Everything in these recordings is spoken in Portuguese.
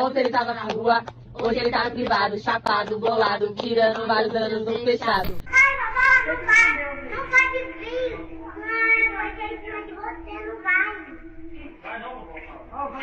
Ontem ele tava na rua, hoje ele tá no privado, chapado, bolado, tirando vários anos no fechado. Ai, vovó, não pode vir. Ai, porque em cima de você não vai. Vai não, vovó.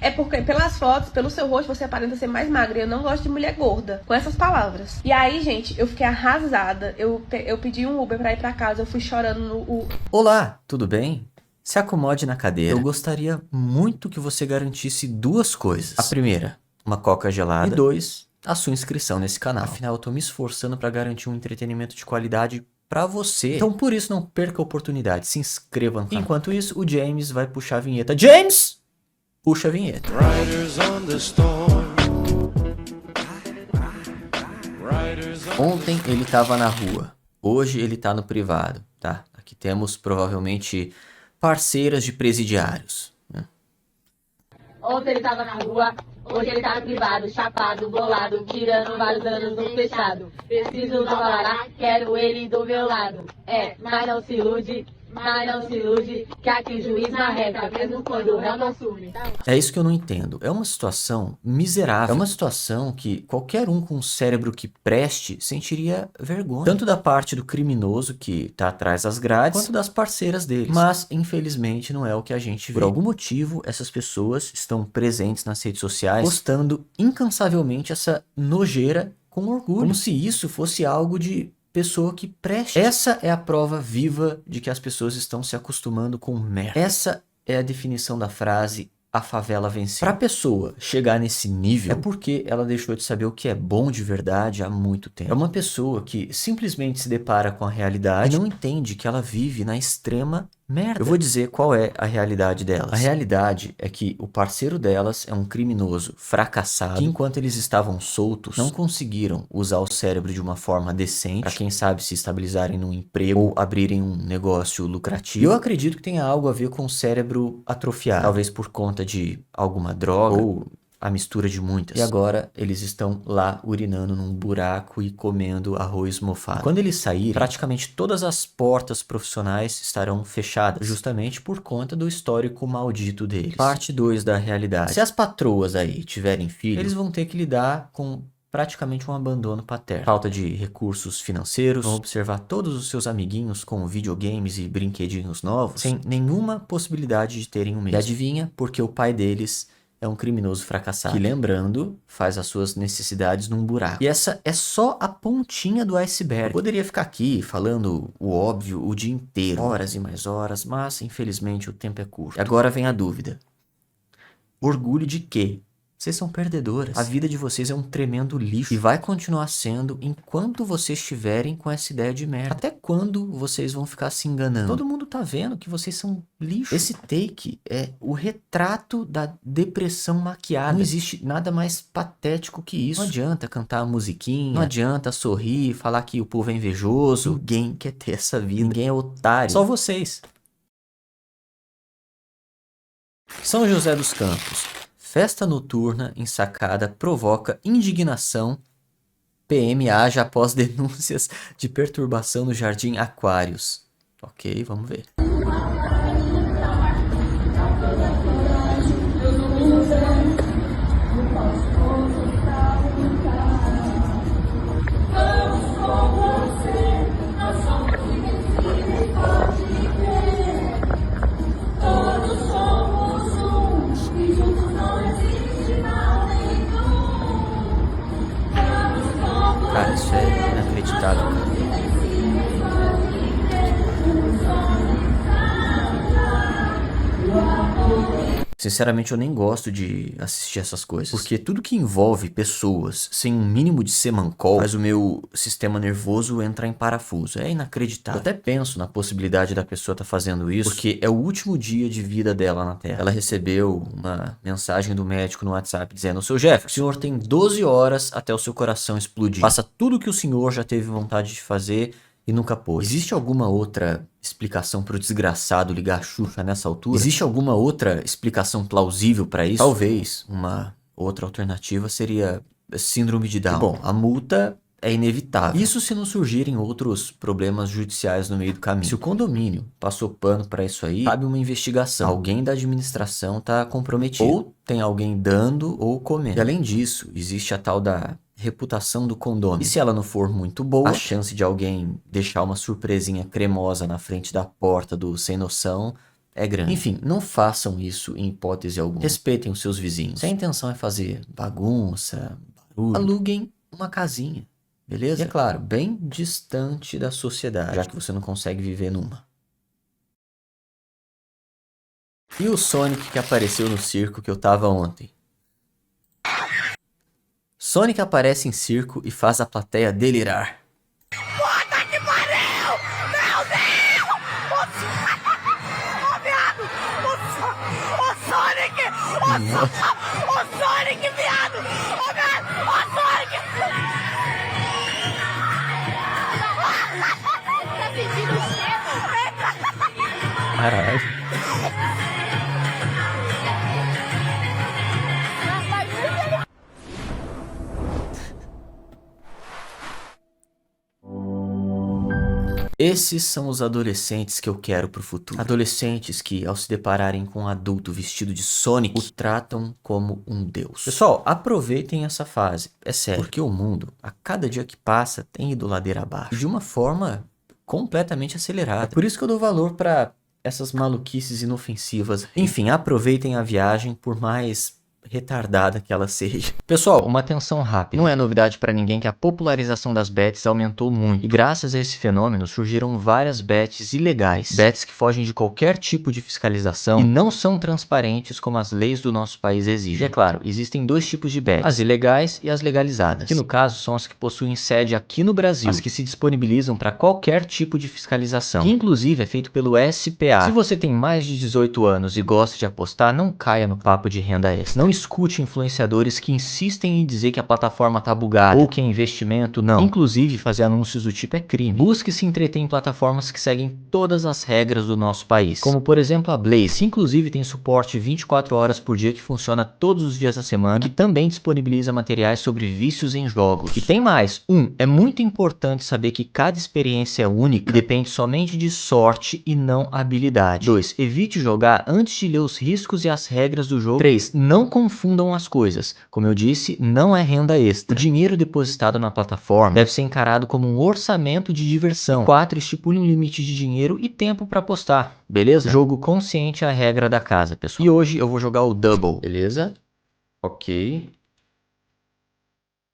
É porque pelas fotos, pelo seu rosto, você aparenta ser mais magra. E eu não gosto de mulher gorda. Com essas palavras. E aí, gente, eu fiquei arrasada. Eu pedi um Uber pra ir pra casa. Eu fui chorando no... Olá, tudo bem? Se acomode na cadeira. Eu gostaria muito que você garantisse duas coisas. A primeira, uma coca gelada. E dois, a sua inscrição nesse canal. Afinal, eu tô me esforçando pra garantir um entretenimento de qualidade pra você. Então, por isso, não perca a oportunidade. Se inscreva no canal. Enquanto isso, o James vai puxar a vinheta. James! Puxa a vinheta. Ontem ele tava na rua. Hoje ele tá no privado, tá? Aqui temos provavelmente parceiras de presidiários, né? Ontem ele tava na rua, hoje ele tá no privado, chapado, bolado, tirando vários anos no fechado. Preciso não falar, quero ele do meu lado. Mas não se ilude, que aqui o juiz não arrega, mesmo quando o réu não assume. É isso que eu não entendo. É uma situação miserável. É uma situação que qualquer um com um cérebro que preste sentiria vergonha. Tanto da parte do criminoso que tá atrás das grades, quanto das parceiras deles. Mas, infelizmente, não é o que a gente vê. Por algum motivo, essas pessoas estão presentes nas redes sociais, postando incansavelmente essa nojeira com orgulho. Como se isso fosse algo de pessoa que preste. Essa é a prova viva de que as pessoas estão se acostumando com merda. Essa é a definição da frase "a favela venceu". Pra pessoa chegar nesse nível, é porque ela deixou de saber o que é bom de verdade há muito tempo. É uma pessoa que simplesmente se depara com a realidade e não entende que ela vive na extrema merda. Eu vou dizer qual é a realidade delas. A realidade é que o parceiro delas é um criminoso fracassado que, enquanto eles estavam soltos, não conseguiram usar o cérebro de uma forma decente para, quem sabe, se estabilizarem num emprego ou abrirem um negócio lucrativo. E eu acredito que tenha algo a ver com o cérebro atrofiado, talvez por conta de alguma droga ou a mistura de muitas. E agora eles estão lá urinando num buraco e comendo arroz mofado. Quando eles saírem, praticamente todas as portas profissionais estarão fechadas, justamente por conta do histórico maldito deles. Parte 2 da realidade. Se as patroas aí tiverem filhos, eles vão ter que lidar com praticamente um abandono paterno. Falta de recursos financeiros, vão observar todos os seus amiguinhos com videogames e brinquedinhos novos, sem nenhuma possibilidade de terem um mesmo. E adivinha, porque o pai deles é um criminoso fracassado, que, lembrando, faz as suas necessidades num buraco. E essa é só a pontinha do iceberg. Eu poderia ficar aqui falando o óbvio o dia inteiro, horas e mais horas, mas infelizmente o tempo é curto. E agora vem a dúvida. Orgulho de quê? Vocês são perdedoras. A vida de vocês é um tremendo lixo. E vai continuar sendo enquanto vocês estiverem com essa ideia de merda. Até quando vocês vão ficar se enganando? Todo mundo tá vendo que vocês são lixo. Esse take é o retrato da depressão maquiada. Não existe nada mais patético que isso. Não adianta cantar a musiquinha, não adianta sorrir, falar que o povo é invejoso. Ninguém quer ter essa vida. Ninguém é otário. Só vocês. São José dos Campos. Festa noturna em sacada provoca indignação. PM age após denúncias de perturbação no Jardim Aquários. Ok, vamos ver. Cara, isso é inacreditável, cara. Sinceramente, eu nem gosto de assistir essas coisas. Porque tudo que envolve pessoas sem um mínimo de semancol faz o meu sistema nervoso entrar em parafuso. É inacreditável. Eu até penso na possibilidade da pessoa estar fazendo isso, porque é o último dia de vida dela na Terra. Ela recebeu uma mensagem do médico no WhatsApp dizendo: "Seu Jefferson, o senhor tem 12 horas até o seu coração explodir. Faça tudo que o senhor já teve vontade de fazer e nunca pôde." Existe alguma outra explicação pro desgraçado ligar a Xuxa nessa altura? Existe alguma outra explicação plausível pra isso? Talvez uma outra alternativa seria síndrome de Down. E, bom, a multa é inevitável. Isso se não surgirem outros problemas judiciais no meio do caminho. Se o condomínio passou pano para isso aí, cabe uma investigação. Alguém da administração está comprometido. Ou tem alguém dando ou comendo. E além disso, existe a tal da reputação do condomínio. E se ela não for muito boa, a chance de alguém deixar uma surpresinha cremosa na frente da porta do sem noção é grande. Enfim, não façam isso em hipótese alguma. Respeitem os seus vizinhos. Se a intenção é fazer bagunça, barulho, aluguem uma casinha. Beleza? E é claro, bem distante da sociedade, já que você não consegue viver numa. E o Sonic que apareceu no circo que eu tava ontem? Sonic aparece em circo e faz a plateia delirar. Puta que pariu! Meu Deus! Ô, viado! O Sonic! O Sonic, viado! Ô, viado! O Sonic! Tá sentindo o cheiro? Caralho. Esses são os adolescentes que eu quero pro futuro. Adolescentes que, ao se depararem com um adulto vestido de Sonic, o tratam como um deus. Pessoal, aproveitem essa fase. É sério, porque o mundo, a cada dia que passa, tem ido ladeira abaixo. De uma forma completamente acelerada. É por isso que eu dou valor pra essas maluquices inofensivas. Enfim, aproveitem a viagem, por mais retardada que ela seja. Pessoal, uma atenção rápida. Não é novidade pra ninguém que a popularização das bets aumentou muito. E graças a esse fenômeno surgiram várias bets ilegais. Bets que fogem de qualquer tipo de fiscalização e não são transparentes como as leis do nosso país exigem. E é claro, existem dois tipos de bets. As ilegais e as legalizadas. Que no caso são as que possuem sede aqui no Brasil. As que se disponibilizam para qualquer tipo de fiscalização. Que inclusive é feito pelo SPA. Se você tem mais de 18 anos e gosta de apostar, não caia no papo de renda extra. Não escute influenciadores que insistem em dizer que a plataforma tá bugada ou que é investimento, não. Inclusive, fazer anúncios do tipo é crime. Busque se entreter em plataformas que seguem todas as regras do nosso país, como por exemplo a Blaze, que inclusive tem suporte 24 horas por dia que funciona todos os dias da semana, que também disponibiliza materiais sobre vícios em jogos. E tem mais. É muito importante saber que cada experiência é única e depende somente de sorte e não habilidade. 2. Evite jogar antes de ler os riscos e as regras do jogo. 3. Não confundam as coisas. Como eu disse, não é renda extra. O dinheiro depositado na plataforma deve ser encarado como um orçamento de diversão. 4. Estipule um limite de dinheiro e tempo para apostar. Beleza? Jogo consciente é a regra da casa, pessoal. E hoje eu vou jogar o Double. Beleza? Ok.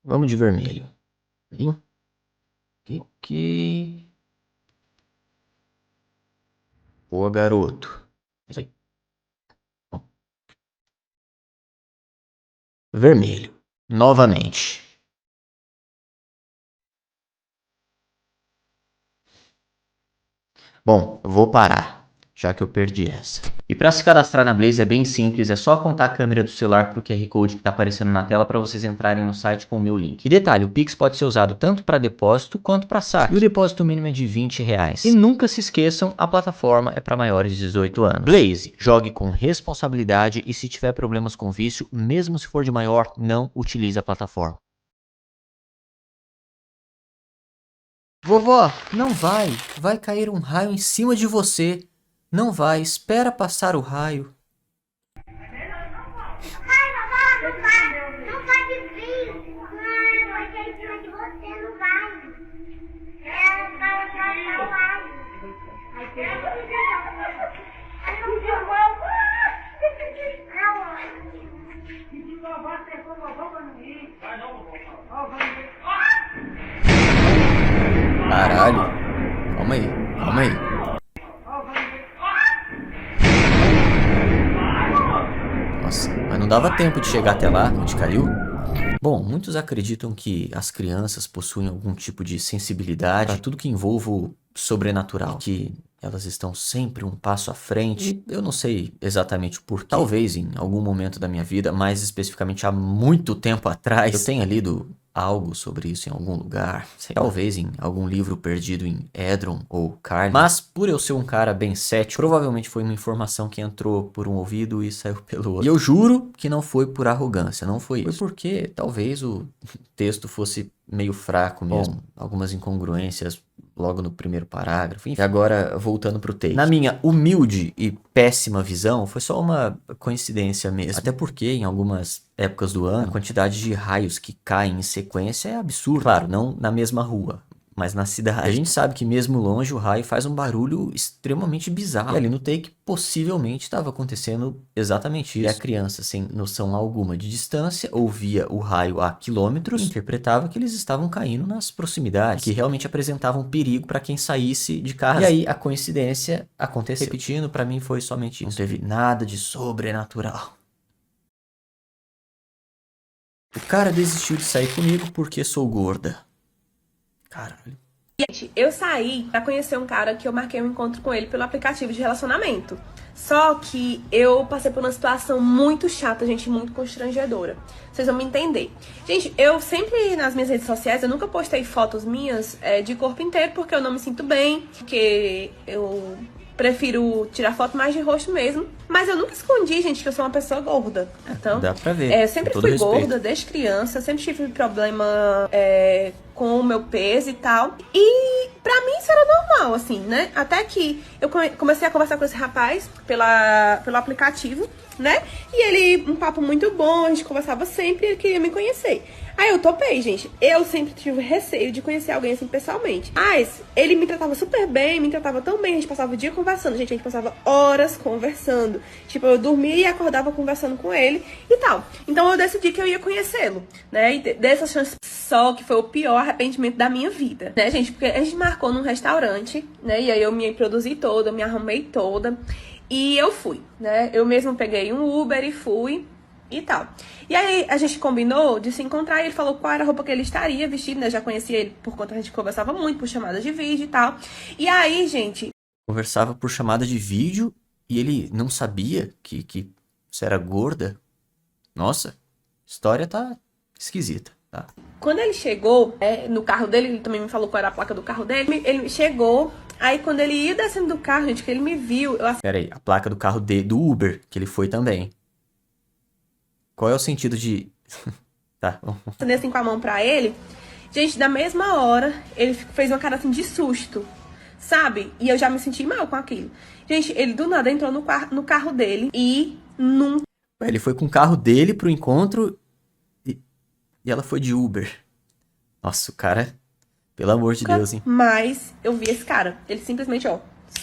Vamos de vermelho. Ok. Boa, garoto. Isso aí. Vermelho. Novamente. Bom, eu vou parar, já que eu perdi essa. E para se cadastrar na Blaze é bem simples, é só apontar a câmera do celular pro QR Code que está aparecendo na tela para vocês entrarem no site com o meu link. E detalhe, o Pix pode ser usado tanto para depósito quanto para saque. E o depósito mínimo é de R$20. E nunca se esqueçam, a plataforma é para maiores de 18 anos. Blaze, jogue com responsabilidade e se tiver problemas com vício, mesmo se for de maior, não utilize a plataforma. Vovó, não vai. Vai cair um raio em cima de você. Não vai, espera passar o raio. Ai, vovó, não pode vir. Não, porque em cima de você não vai. É, vai passar o raio. Caralho. Calma aí, calma aí. Nossa, mas não dava tempo de chegar até lá, onde caiu? Bom, muitos acreditam que as crianças possuem algum tipo de sensibilidade para tudo que envolva o sobrenatural, que elas estão sempre um passo à frente. E eu não sei exatamente o porquê. Talvez em algum momento da minha vida, mais especificamente há muito tempo atrás, eu tenha lido algo sobre isso em algum lugar, talvez em algum livro perdido em Edron ou Carne, mas por eu ser um cara bem cético, provavelmente foi uma informação que entrou por um ouvido e saiu pelo outro. E eu juro que não foi por arrogância, não foi isso. Foi porque talvez o texto fosse meio fraco mesmo, algumas incongruências logo no primeiro parágrafo. Enfim, agora voltando pro texto. Na minha humilde e péssima visão, foi só uma coincidência mesmo. Até porque em algumas épocas do ano, a quantidade de raios que caem em sequência é absurda. Claro, não na mesma rua, mas na cidade. A gente sabe que mesmo longe o raio faz um barulho extremamente bizarro. E ali no take possivelmente estava acontecendo exatamente isso. E a criança, sem noção alguma de distância, ouvia o raio a quilômetros e interpretava que eles estavam caindo nas proximidades, que realmente apresentavam perigo para quem saísse de casa. E aí a coincidência aconteceu. Repetindo, para mim foi somente isso. Não teve nada de sobrenatural. O cara desistiu de sair comigo porque sou gorda. Caralho. Gente, eu saí pra conhecer um cara que eu marquei um encontro com ele pelo aplicativo de relacionamento. Só que eu passei por uma situação muito chata, gente, muito constrangedora. Vocês vão me entender. Gente, eu sempre, nas minhas redes sociais, eu nunca postei fotos minhas de corpo inteiro, porque eu não me sinto bem, porque eu prefiro tirar foto mais de rosto mesmo. Mas eu nunca escondi, gente, que eu sou uma pessoa gorda. Então, dá pra ver. Eu sempre fui gorda desde criança, sempre tive problema com o meu peso e tal. E pra mim isso era normal, assim, né? Até que eu comecei a conversar com esse rapaz pelo aplicativo, né? E ele, um papo muito bom, a gente conversava sempre e ele queria me conhecer. Aí eu topei, gente. Eu sempre tive receio de conhecer alguém assim pessoalmente. Mas ele me tratava super bem, me tratava tão bem. A gente passava o dia conversando, gente. A gente passava horas conversando. Tipo, eu dormia e acordava conversando com ele e tal. Então eu decidi que eu ia conhecê-lo, né? E dessa chance só que foi o pior arrependimento da minha vida, né, gente? Porque a gente marcou num restaurante, né? E aí eu me produzi toda, me arrumei toda. E eu fui, né? Eu mesmo peguei um Uber e fui e tal. E aí a gente combinou de se encontrar e ele falou qual era a roupa que ele estaria vestido, né? Eu já conhecia ele por conta que a gente conversava muito por chamadas de vídeo e tal. E aí, gente... Conversava por chamada de vídeo e ele não sabia que você era gorda? Nossa, a história tá esquisita, tá? Quando ele chegou no carro dele, ele também me falou qual era a placa do carro dele. Ele chegou, aí quando ele ia descendo do carro, gente, que ele me viu... Pera aí, a placa do carro do Uber, que ele foi também. Qual é o sentido de... Tá. Assim com a mão pra ele. Gente, da mesma hora, ele fez uma cara assim de susto, sabe? E eu já me senti mal com aquilo. Gente, ele do nada entrou no carro dele e nunca... Ele foi com o carro dele pro encontro e ela foi de Uber. Nossa, o cara... Pelo amor de Deus, hein? Mas eu vi esse cara. Ele simplesmente,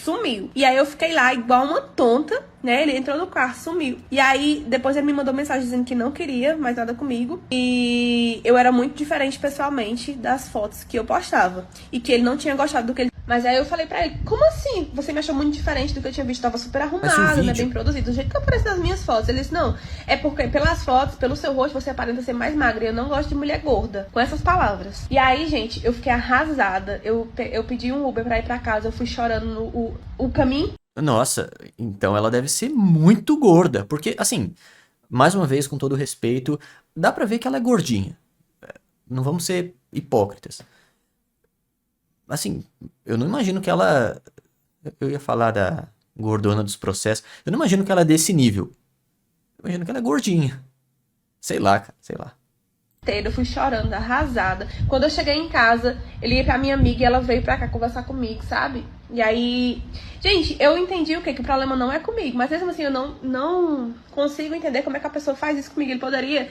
sumiu. E aí eu fiquei lá igual uma tonta, né? Ele entrou no carro, sumiu. E aí depois ele me mandou mensagem dizendo que não queria mais nada comigo. E eu era muito diferente pessoalmente das fotos que eu postava. E que ele não tinha gostado do que ele... Mas aí eu falei pra ele, como assim? Você me achou muito diferente do que eu tinha visto, tava super arrumado, né, bem produzido, do jeito que aparece nas minhas fotos. Ele disse, não, é porque pelas fotos, pelo seu rosto, você aparenta ser mais magra, e eu não gosto de mulher gorda. Com essas palavras. E aí, gente, eu fiquei arrasada, eu pedi um Uber pra ir pra casa, eu fui chorando o caminho. Nossa, então ela deve ser muito gorda, porque, assim, mais uma vez, com todo respeito, dá pra ver que ela é gordinha. Não vamos ser hipócritas. Assim, eu não imagino que ela... Eu ia falar da gordona dos processos. Eu não imagino que ela é desse nível. Eu imagino que ela é gordinha. Sei lá, cara, sei lá. Eu fui chorando, arrasada. Quando eu cheguei em casa, ele ia pra minha amiga e ela veio pra cá conversar comigo, sabe? E aí... Gente, eu entendi que o problema não é comigo. Mas mesmo assim, eu não consigo entender como é que a pessoa faz isso comigo. Ele poderia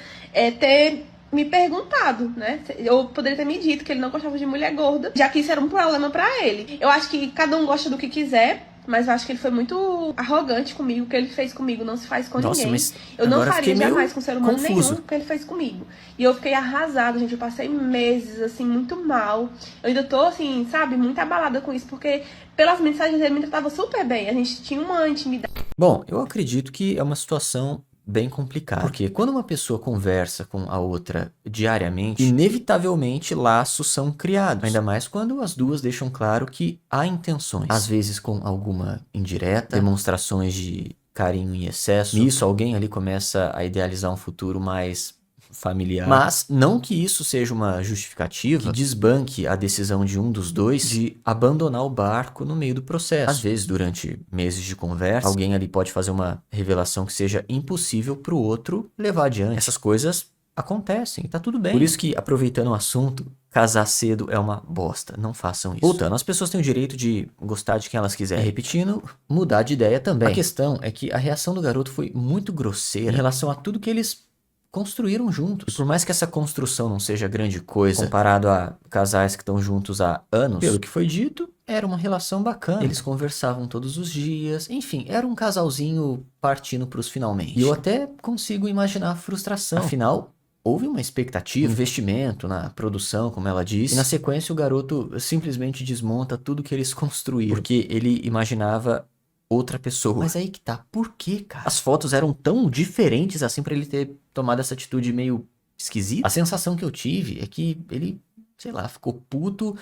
ter... me perguntado, né? Eu poderia ter me dito que ele não gostava de mulher gorda, já que isso era um problema pra ele. Eu acho que cada um gosta do que quiser, mas eu acho que ele foi muito arrogante comigo. O que ele fez comigo não se faz com ninguém. Mas eu não faria jamais com ser humano confuso. nenhum o que ele fez comigo. E eu fiquei arrasada, gente. Eu passei meses, assim, muito mal. Eu ainda tô, assim, sabe, muito abalada com isso, porque pelas mensagens ele me tratava super bem. A gente tinha uma intimidade. Bom, eu acredito que é uma situação bem complicado, porque quando uma pessoa conversa com a outra diariamente, inevitavelmente laços são criados, ainda mais quando as duas deixam claro que há intenções, às vezes com alguma indireta, demonstrações de carinho em excesso. Nisso alguém ali começa a idealizar um futuro mais familiar. Mas não que isso seja uma justificativa que desbanque a decisão de um dos dois de abandonar o barco no meio do processo. Às vezes, durante meses de conversa, alguém ali pode fazer uma revelação que seja impossível pro outro levar adiante. Essas coisas acontecem, tá tudo bem. Por isso que, aproveitando o assunto, casar cedo é uma bosta. Não façam isso. Voltando, as pessoas têm o direito de gostar de quem elas quiserem. Repetindo, mudar de ideia também. A questão é que a reação do garoto foi muito grosseira em relação a tudo que eles construíram juntos. E por mais que essa construção não seja grande coisa comparado a casais que estão juntos há anos, pelo que foi dito, era uma relação bacana. Eles conversavam todos os dias. Enfim, era um casalzinho partindo pros finalmente. E eu até consigo imaginar a frustração. Afinal, houve uma expectativa, um investimento na produção, como ela disse, e na sequência o garoto simplesmente desmonta tudo que eles construíram, porque ele imaginava outra pessoa. Mas aí que tá, por quê, cara? As fotos eram tão diferentes assim pra ele ter tomado essa atitude meio esquisita. A sensação que eu tive é que ele, sei lá, ficou puto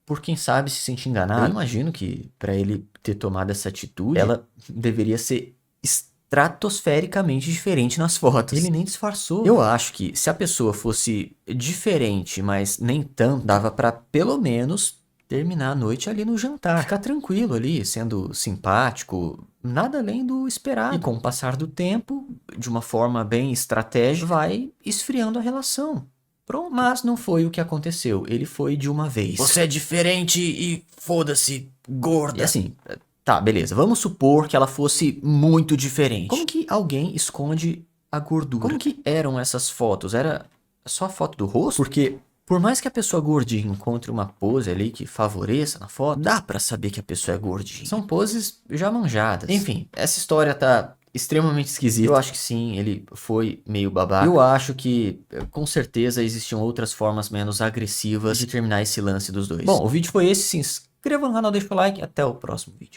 por quem sabe se sentir enganado. Eu imagino que pra ele ter tomado essa atitude, ela deveria ser estratosfericamente diferente nas fotos. Ele nem disfarçou. Eu acho que se a pessoa fosse diferente, mas nem tanto, dava pra pelo menos terminar a noite ali no jantar. Ficar tranquilo ali, sendo simpático, nada além do esperado. E com o passar do tempo, de uma forma bem estratégica, vai esfriando a relação. Pronto. Mas não foi o que aconteceu. Ele foi de uma vez. Você é diferente e foda-se, gorda. E assim, tá, beleza. Vamos supor que ela fosse muito diferente. Como que alguém esconde a gordura? Como que eram essas fotos? Era só a foto do rosto? Porque por mais que a pessoa gordinha encontre uma pose ali que favoreça na foto, dá pra saber que a pessoa é gordinha. São poses já manjadas. Enfim, essa história tá extremamente esquisita. Eu acho que sim, ele foi meio babaca. Eu acho que, com certeza, existiam outras formas menos agressivas de terminar esse lance dos dois. Bom, o vídeo foi esse. Se inscreva no canal, deixa o like e até o próximo vídeo.